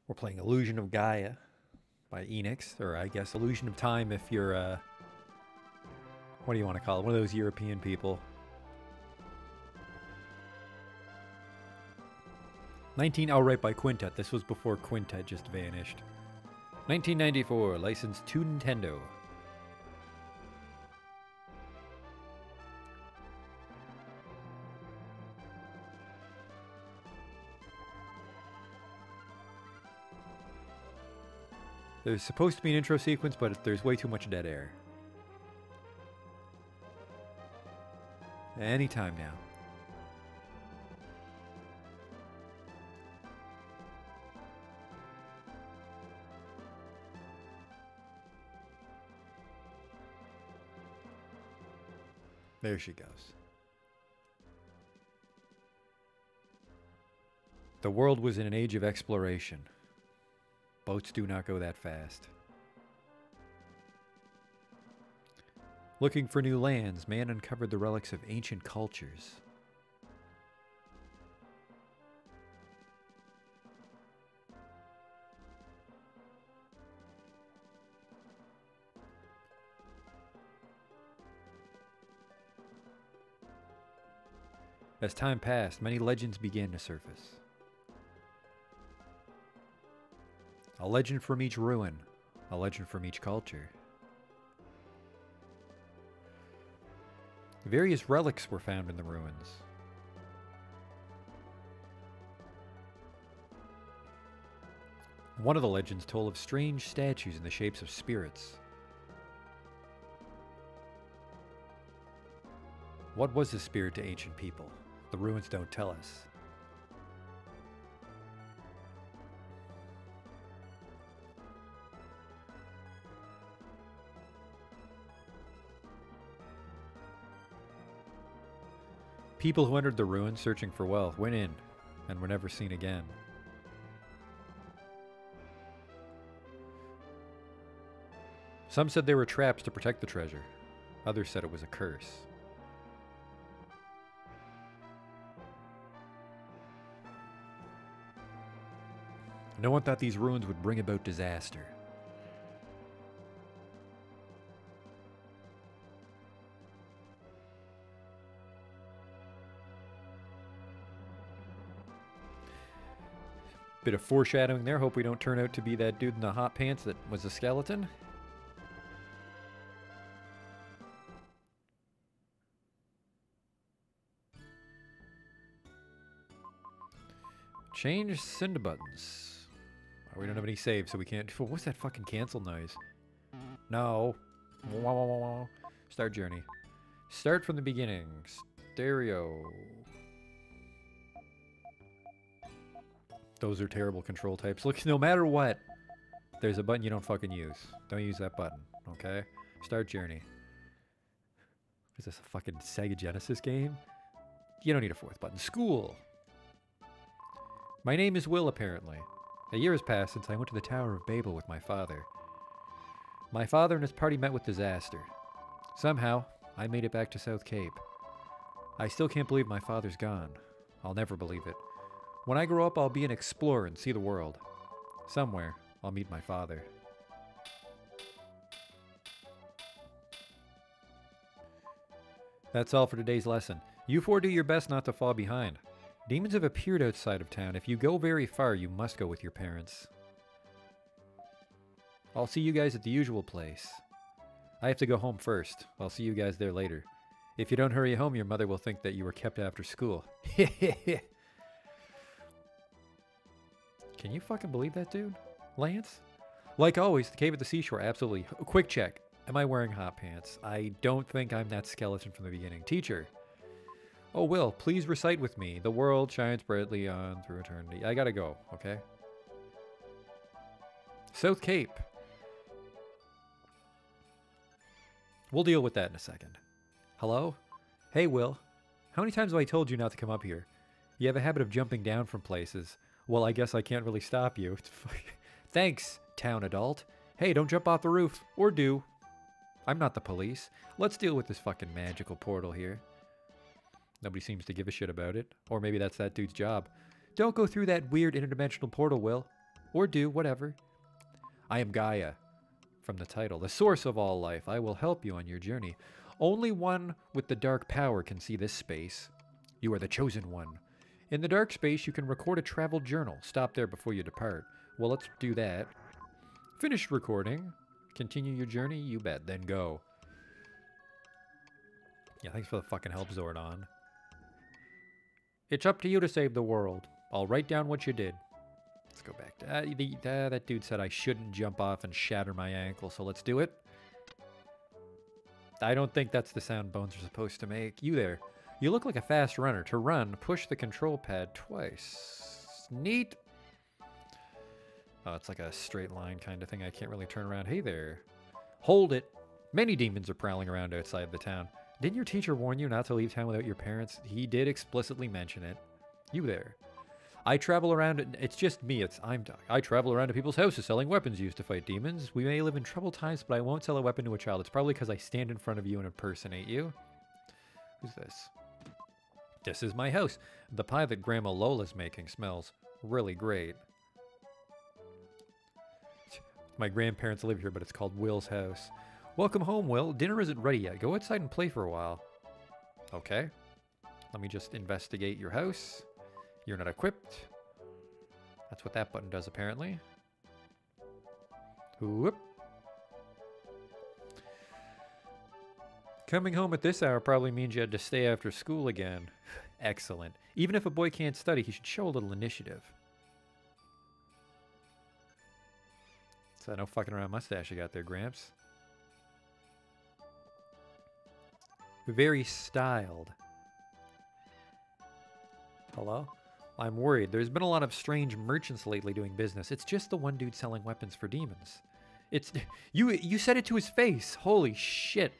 We're playing Illusion of Gaia by Enix, or I guess Illusion of Time if you're, what do you want to call it? One of those European people. 19, oh right, by Quintet. This was before Quintet just vanished. 1994, licensed to Nintendo. There's supposed to be an intro sequence, but there's way too much dead air. Anytime now. There she goes. The world was in an age of exploration. Boats do not go that fast. Looking for new lands, man uncovered the relics of ancient cultures. As time passed, many legends began to surface. A legend from each ruin, a legend from each culture. Various relics were found in the ruins. One of the legends told of strange statues in the shapes of spirits. What was the spirit to ancient people? The ruins don't tell us. People who entered the ruins searching for wealth went in and were never seen again. Some said they were traps to protect the treasure. Others said it was a curse. No one thought these ruins would bring about disaster. Bit of foreshadowing there. Hope we don't turn out to be that dude in the hot pants that was a skeleton. Change Cinder buttons. Oh, we don't have any saves, so we can't. What's that fucking cancel noise? No. Start journey. Start from the beginning. Stereo. Those are terrible control types. Look, no matter what, there's a button you don't fucking use. Don't use that button, okay? Start journey. Is this a fucking Sega Genesis game? You don't need a fourth button. School. My name is Will, apparently. A year has passed since I went to the Tower of Babel with my father. My father and his party met with disaster. Somehow, I made it back to South Cape. I still can't believe my father's gone. I'll never believe it. When I grow up, I'll be an explorer and see the world. Somewhere, I'll meet my father. That's all for today's lesson. You four do your best not to fall behind. Demons have appeared outside of town. If you go very far, you must go with your parents. I'll see you guys at the usual place. I have to go home first. I'll see you guys there later. If you don't hurry home, your mother will think that you were kept after school. Can you fucking believe that, dude? Lance? Like always, the cave at the seashore, absolutely. Quick check. Am I wearing hot pants? I don't think I'm that skeleton from the beginning. Teacher. Oh, Will, please recite with me. The world shines brightly on through eternity. I gotta go, okay? South Cape. We'll deal with that in a second. Hello? Hey, Will. How many times have I told you not to come up here? You have a habit of jumping down from places. Well, I guess I can't really stop you. Thanks, town adult. Hey, don't jump off the roof. Or do. I'm not the police. Let's deal with this fucking magical portal here. Nobody seems to give a shit about it. Or maybe that's that dude's job. Don't go through that weird interdimensional portal, Will. Or do, whatever. I am Gaia, from the title, the source of all life. I will help you on your journey. Only one with the dark power can see this space. You are the chosen one. In the dark space, you can record a travel journal. Stop there before you depart. Well, let's do that. Finish recording. Continue your journey. You bet. Then go. Yeah, thanks for the fucking help, Zordon. It's up to you to save the world. I'll write down what you did. Let's go back to... that dude said I shouldn't jump off and shatter my ankle, so let's do it. I don't think that's the sound bones are supposed to make. You there. You look like a fast runner. To run, push the control pad twice. Neat. Oh, it's like a straight line kind of thing. I can't really turn around. Hey there. Hold it. Many demons are prowling around outside the town. Didn't your teacher warn you not to leave town without your parents? He did explicitly mention it. You there. I travel around, it's just me, I travel around to people's houses selling weapons used to fight demons. We may live in troubled times, but I won't sell a weapon to a child. It's probably because I stand in front of you and impersonate you. Who's this? This is my house. The pie that Grandma Lola's making smells really great. My grandparents live here, but it's called Will's house. Welcome home, Will. Dinner isn't ready yet. Go outside and play for a while. Okay. Let me just investigate your house. You're not equipped. That's what that button does, apparently. Whoop. Coming home at this hour probably means you had to stay after school again. Excellent. Even if a boy can't study, he should show a little initiative. Is that no fucking around mustache you got there, Gramps? Very styled. Hello? I'm worried. There's been a lot of strange merchants lately doing business. It's just the one dude selling weapons for demons. It's... You said it to his face. Holy shit.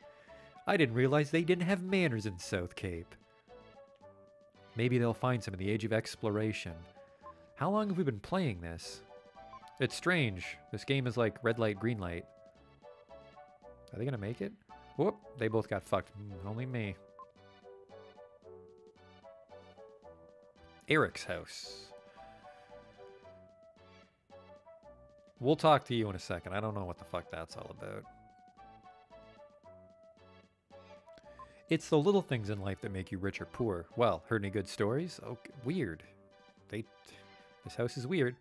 I didn't realize they didn't have manners in South Cape. Maybe they'll find some in the Age of Exploration. How long have we been playing this? It's strange. This game is like red light, green light. Are they gonna make it? Whoop. They both got fucked. Only me. Eric's house. We'll talk to you in a second. I don't know what the fuck that's all about. It's the little things in life that make you rich or poor. Well, heard any good stories? Oh, weird. This house is weird.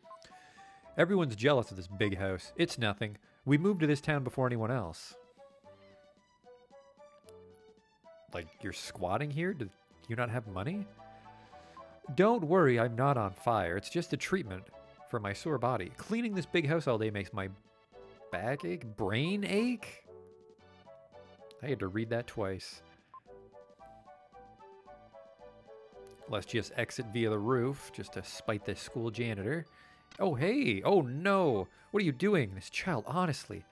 Everyone's jealous of this big house. It's nothing. We moved to this town before anyone else. Like, you're squatting here? Do you not have money? Don't worry, I'm not on fire. It's just a treatment for my sore body. Cleaning this big house all day makes my back ache, brain ache? I had to read that twice. Let's just exit via the roof, just to spite this school janitor. Oh, hey! Oh, no! What are you doing? This child, honestly.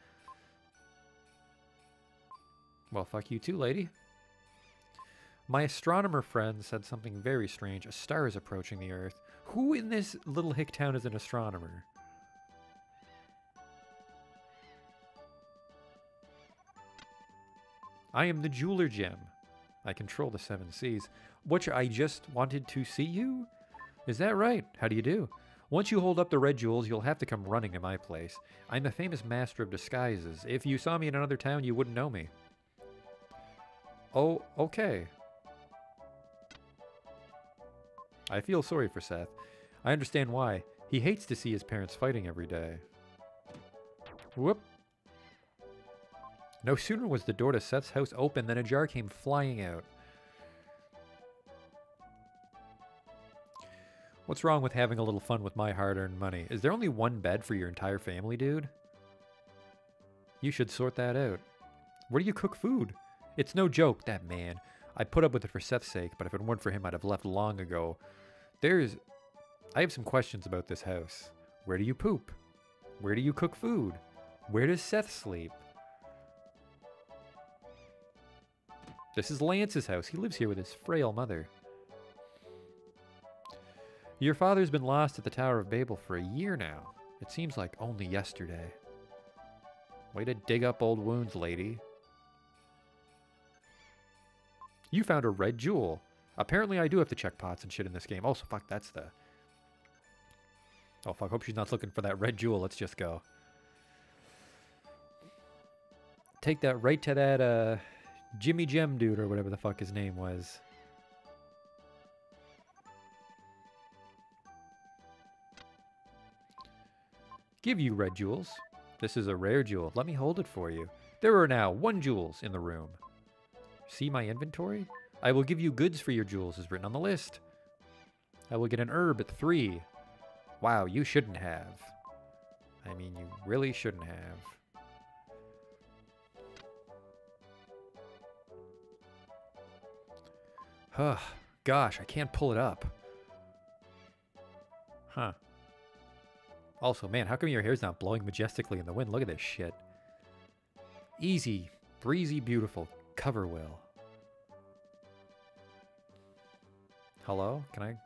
Well, fuck you too, lady. My astronomer friend said something very strange. A star is approaching the Earth. Who in this little hick town is an astronomer? I am the jeweler gem. I control the 7 seas. Which I just wanted to see you? Is that right? How do you do? Once you hold up the red jewels, you'll have to come running to my place. I'm a famous master of disguises. If you saw me in another town, you wouldn't know me. Oh, okay. I feel sorry for Seth. I understand why. He hates to see his parents fighting every day. Whoop. No sooner was the door to Seth's house open than a jar came flying out. What's wrong with having a little fun with my hard-earned money? Is there only one bed for your entire family, dude? You should sort that out. Where do you cook food? It's no joke, that man. I put up with it for Seth's sake, but if it weren't for him, I'd have left long ago. I have some questions about this house. Where do you poop? Where do you cook food? Where does Seth sleep? This is Lance's house. He lives here with his frail mother. Your father's been lost at the Tower of Babel for a year now. It seems like only yesterday. Way to dig up old wounds, lady. You found a red jewel. Apparently I do have to check pots and shit in this game. Also, fuck, that's the... Oh, fuck. Hope she's not looking for that red jewel. Let's just go. Take that right to that, Jimmy Gem dude or whatever the fuck his name was. Give you red jewels. This is a rare jewel. Let me hold it for you. There are now 1 jewels in the room. See my inventory? I will give you goods for your jewels as written on the list. I will get an herb at 3. Wow, you shouldn't have. I mean, you really shouldn't have. Huh. Gosh, I can't pull it up. Huh. Also, man, how come your hair's not blowing majestically in the wind? Look at this shit. Easy, breezy, beautiful. Cover will. Hello? Can I?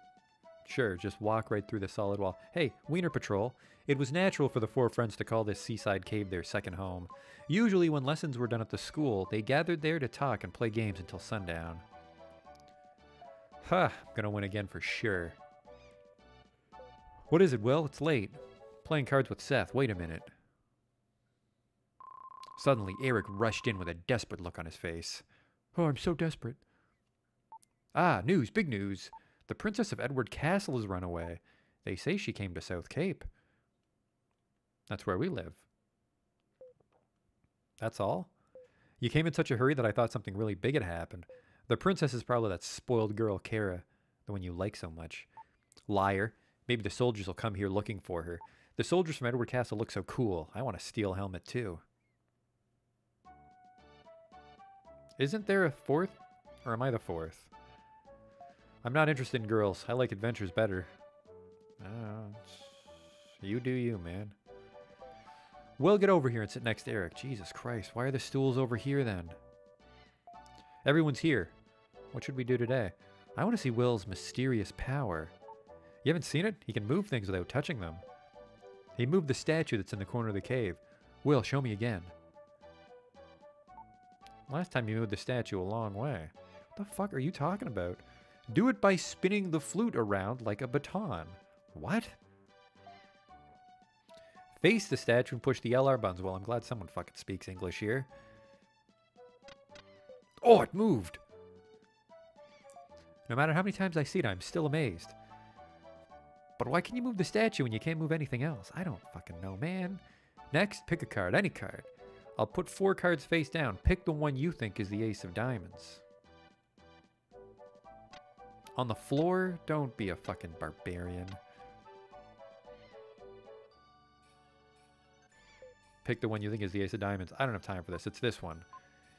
Sure, just walk right through the solid wall. Hey, Wiener Patrol. It was natural for the 4 friends to call this seaside cave their second home. Usually when lessons were done at the school, they gathered there to talk and play games until sundown. Huh, I'm gonna win again for sure. What is it, Will? It's late. Playing cards with Seth. Wait a minute. Suddenly, Eric rushed in with a desperate look on his face. Oh, I'm so desperate. Ah, news, big news. The Princess of Edward Castle has run away. They say she came to South Cape. That's where we live. That's all? You came in such a hurry that I thought something really big had happened. The princess is probably that spoiled girl, Kara, the one you like so much. Liar. Maybe the soldiers will come here looking for her. The soldiers from Edward Castle look so cool. I want a steel helmet, too. Isn't there a 4th? Or am I the 4th? I'm not interested in girls. I like adventures better. You do you, man. Will, get over here and sit next to Eric. Jesus Christ, why are the stools over here then? Everyone's here. What should we do today? I want to see Will's mysterious power. You haven't seen it? He can move things without touching them. He moved the statue that's in the corner of the cave. Will, show me again. Last time you moved the statue a long way. What the fuck are you talking about? Do it by spinning the flute around like a baton. What? Face the statue and push the LR buttons. Well, I'm glad someone fucking speaks English here. Oh, it moved! No matter how many times I see it, I'm still amazed. But why can you move the statue when you can't move anything else? I don't fucking know, man. Next, pick a card, any card. I'll put 4 cards face down. Pick the one you think is the ace of diamonds. On the floor? Don't be a fucking barbarian. Pick the one you think is the ace of diamonds. I don't have time for this. It's this one.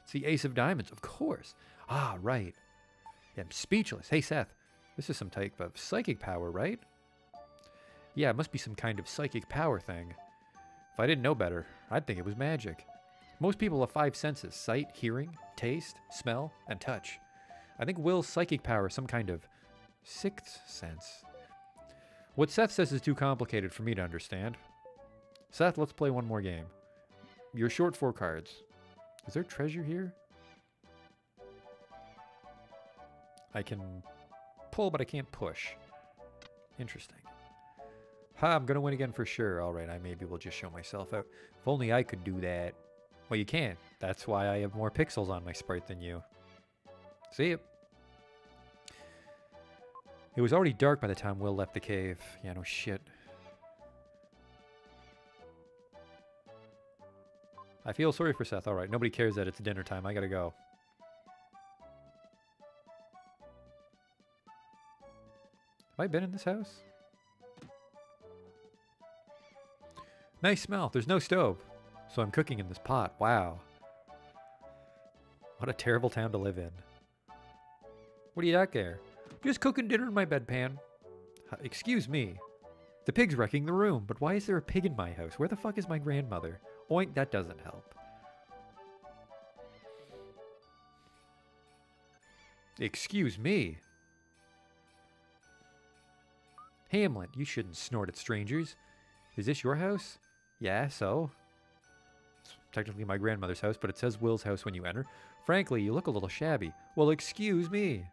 It's the ace of diamonds, of course. Ah, right. Yeah, I'm speechless. Hey, Seth. This is some type of psychic power, right? Yeah, it must be some kind of psychic power thing. If I didn't know better, I'd think it was magic. Most people have 5 senses: sight, hearing, taste, smell, and touch. I think Will's psychic power is some kind of 6th sense. What Seth says is too complicated for me to understand. Seth, let's play one more game. You're short 4 cards. Is there treasure here? I can pull, but I can't push. Interesting. Ha, I'm gonna win again for sure. Alright, I maybe will just show myself out. If only I could do that. Well, you can't. That's why I have more pixels on my sprite than you. See it? It was already dark by the time Will left the cave. Yeah, no shit. I feel sorry for Seth. Alright, nobody cares that it's dinner time. I gotta go. Have I been in this house? Nice smell. There's no stove. So I'm cooking in this pot. Wow. What a terrible town to live in. What do you got there? Just cooking dinner in my bedpan. Excuse me. The pig's wrecking the room. But why is there a pig in my house? Where the fuck is my grandmother? Oink, that doesn't help. Excuse me. Hamlet, you shouldn't snort at strangers. Is this your house? Yeah, so? It's technically my grandmother's house, but it says Will's house when you enter. Frankly, you look a little shabby. Well, excuse me.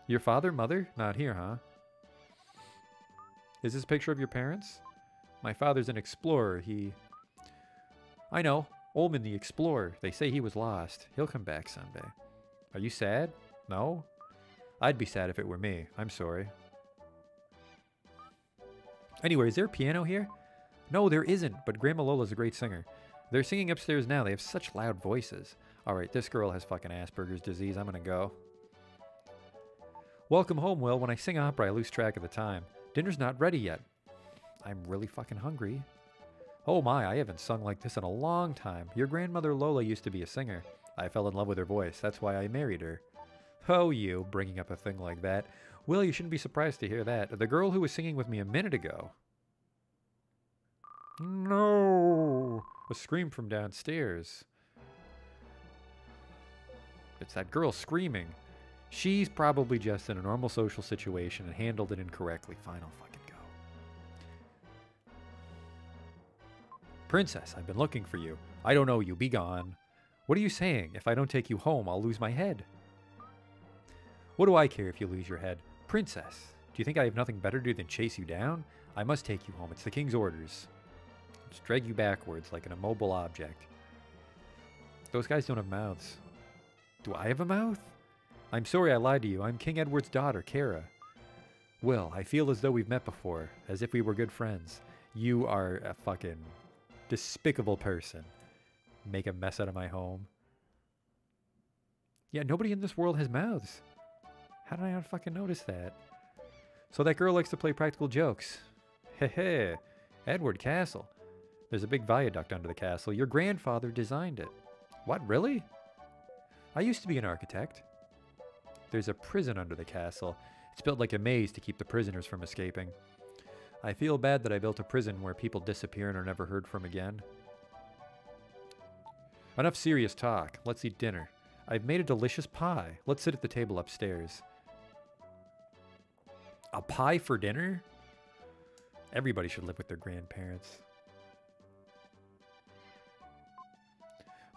Your father, mother? Not here, huh? Is this a picture of your parents? My father's an explorer. I know. Ullman the explorer. They say he was lost. He'll come back someday. Are you sad? No? I'd be sad if it were me. I'm sorry. Anyway, is there a piano here? No, there isn't, but Grandma Lola's a great singer. They're singing upstairs now. They have such loud voices. Alright, this girl has fucking Asperger's disease. I'm gonna go. Welcome home, Will. When I sing opera, I lose track of the time. Dinner's not ready yet. I'm really fucking hungry. Oh my, I haven't sung like this in a long time. Your grandmother Lola used to be a singer. I fell in love with her voice. That's why I married her. Oh, you, bringing up a thing like that. Will, you shouldn't be surprised to hear that. The girl who was singing with me a minute ago. No! A scream from downstairs. It's that girl screaming. She's probably just in a normal social situation and handled it incorrectly. Fine, I'll fucking go. Princess, I've been looking for you. I don't know you. Be gone. What are you saying? If I don't take you home, I'll lose my head. What do I care if you lose your head? Princess, do you think I have nothing better to do than chase you down? I must take you home. It's the king's orders. Just drag you backwards like an immobile object. Those guys don't have mouths. Do I have a mouth? I'm sorry I lied to you. I'm King Edward's daughter, Kara. Will, I feel as though we've met before, as if we were good friends. You are a fucking despicable person. Make a mess out of my home. Yeah, nobody in this world has mouths. How did I not fucking notice that? So that girl likes to play practical jokes. Heh. Edward Castle. There's a big viaduct under the castle. Your grandfather designed it. What, really? I used to be an architect. There's a prison under the castle. It's built like a maze to keep the prisoners from escaping. I feel bad that I built a prison where people disappear and are never heard from again. Enough serious talk. Let's eat dinner. I've made a delicious pie. Let's sit at the table upstairs. A pie for dinner? Everybody should live with their grandparents.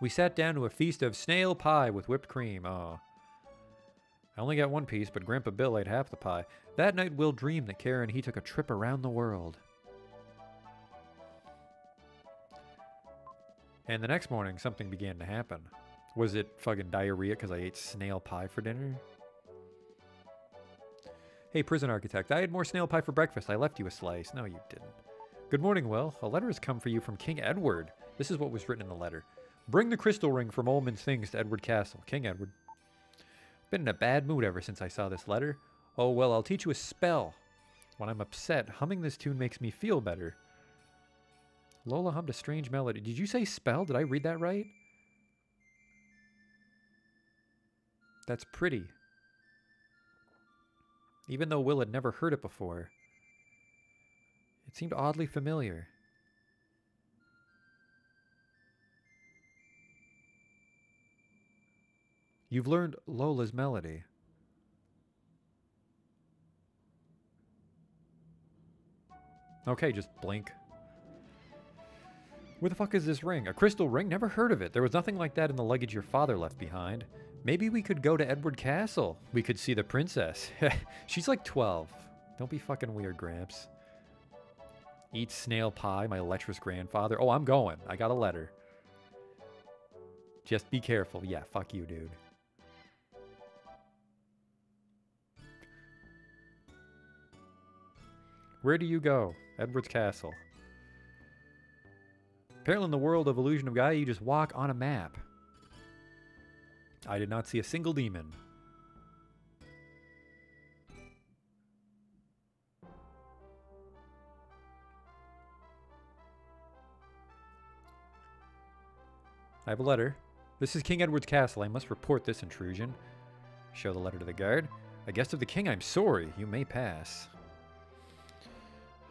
We sat down to a feast of snail pie with whipped cream. Oh. I only got one piece, but Grandpa Bill ate half the pie. That night, Will dreamed that Kara and he took a trip around the world. And the next morning, something began to happen. Was it fucking diarrhea because I ate snail pie for dinner? Hey, prison architect, I had more snail pie for breakfast. I left you a slice. No, you didn't. Good morning, Will. A letter has come for you from King Edward. This is what was written in the letter. Bring the crystal ring from Ullman's things to Edward Castle. King Edward. Been in a bad mood ever since I saw this letter. Oh, well, I'll teach you a spell. When I'm upset, humming this tune makes me feel better. Lola hummed a strange melody. Did you say spell? Did I read that right? That's pretty. Even though Will had never heard it before, it seemed oddly familiar. You've learned Lola's melody. Okay, just blink. Where the fuck is this ring? A crystal ring? Never heard of it. There was nothing like that in the luggage your father left behind. Maybe we could go to Edward Castle. We could see the princess. She's like 12. Don't be fucking weird, Gramps. Eat snail pie, my lecherous grandfather. Oh, I'm going. I got a letter. Just be careful. Yeah, fuck you, dude. Where do you go? Edward's Castle. Apparently in the world of Illusion of Gaia, you just walk on a map. I did not see a single demon. I have a letter. This is King Edward's castle. I must report this intrusion. Show the letter to the guard. A guest of the king, I'm sorry. You may pass.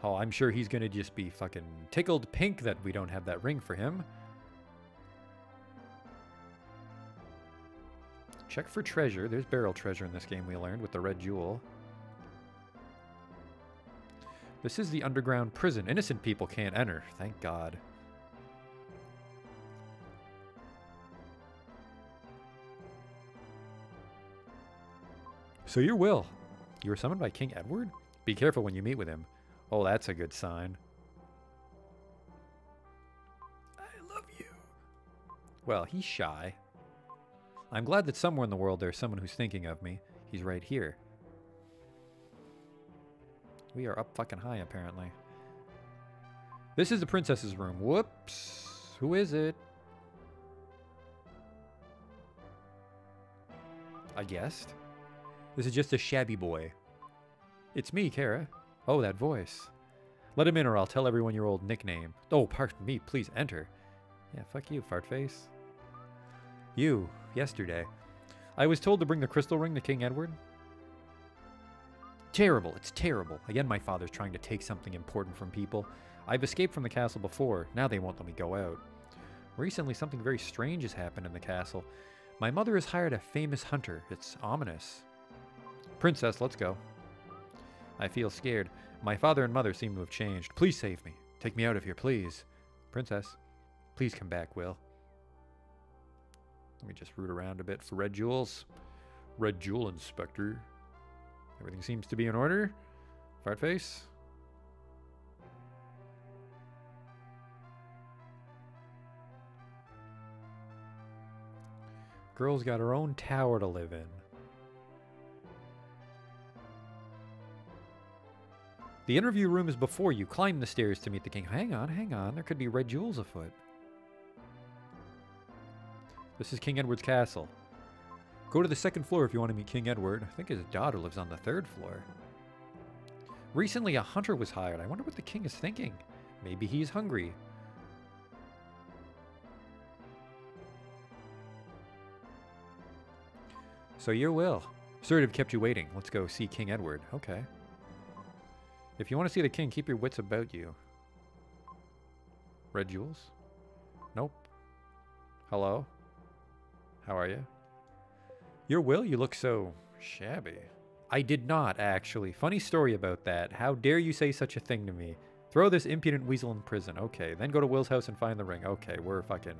Oh, I'm sure he's gonna just be fucking tickled pink that we don't have that ring for him. Check for treasure. There's barrel treasure in this game, we learned, with the red jewel. This is the underground prison. Innocent people can't enter. Thank God. So you're Will. You were summoned by King Edward? Be careful when you meet with him. Oh, that's a good sign. I love you. Well, he's shy. I'm glad that somewhere in the world there's someone who's thinking of me. He's right here. We are up fucking high, apparently. This is the princess's room. Whoops. Who is it? I guessed. This is just a shabby boy. It's me, Kara. Oh, that voice. Let him in or I'll tell everyone your old nickname. Oh, pardon me. Please enter. Yeah, fuck you, fartface. You, yesterday. I was told to bring the crystal ring to King Edward. Terrible, it's terrible. Again, my father's trying to take something important from people. I've escaped from the castle before. Now they won't let me go out. Recently, something very strange has happened in the castle. My mother has hired a famous hunter. It's ominous. Princess, let's go. I feel scared. My father and mother seem to have changed. Please save me. Take me out of here, please. Princess, please come back, Will. Let me just root around a bit for red jewels. Red jewel inspector. Everything seems to be in order. Fartface. Girl's got her own tower to live in. The interview room is before you. Climb the stairs to meet the king. Hang on, hang on. There could be red jewels afoot. This is King Edward's castle. Go to the second floor if you want to meet King Edward. I think his daughter lives on the third floor. Recently, a hunter was hired. I wonder what the king is thinking. Maybe he's hungry. So you're Will. Sorry to have kept you waiting. Let's go see King Edward. Okay. If you want to see the king, keep your wits about you. Red jewels? Nope. Hello? How are you? You're Will? You look so shabby. I did not, actually. Funny story about that. How dare you say such a thing to me? Throw this impudent weasel in prison. Okay, then go to Will's house and find the ring. Okay, we're fucking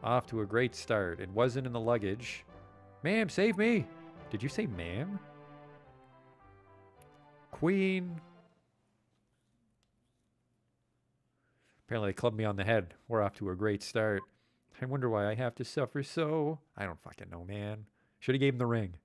off to a great start. It wasn't in the luggage. Ma'am, save me! Did you say ma'am? Queen. Apparently they clubbed me on the head. We're off to a great start. I wonder why I have to suffer so. I don't fucking know, man. Should have gave him the ring.